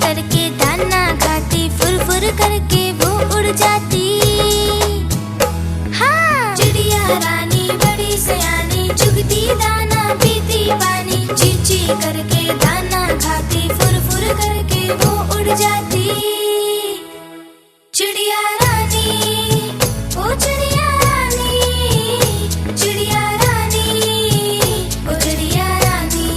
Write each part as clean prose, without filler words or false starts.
करके दाना खाती, फुर फुर करके वो उड़ जाती। हाँ, चिड़िया रानी बड़ी सयानी, चुगती दाना पीती पानी, ची ची करके दाना खाती, फुर फुर करके वो उड़ जाती। चिड़िया रानी, ओ चिड़िया रानी, चिड़िया रानी, ओ चिड़िया रानी।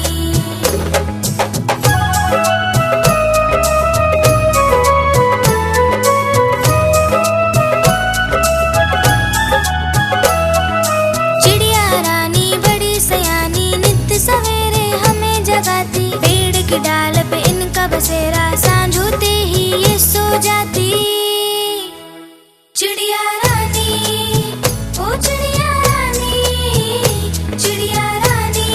चिड़िया रानी बड़ी सयानी, नित्य सवेरे हमें जगाती, पेड़ की डाल पे इनका बसेरा, सांझ होते ही ये सो जाती। चिड़िया रानी, ओ चिड़िया रानी, चिड़िया रानी,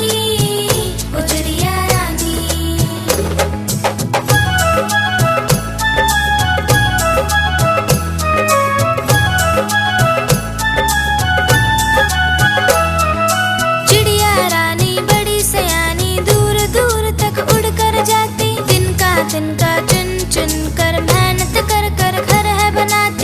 ओ चिड़िया रानी। चिड़िया रानी बड़ी सयानी, दूर दूर तक उड़ कर जाती, तिनका तिनका चुन चुन कर मेहनत कर कर घर है बनाती।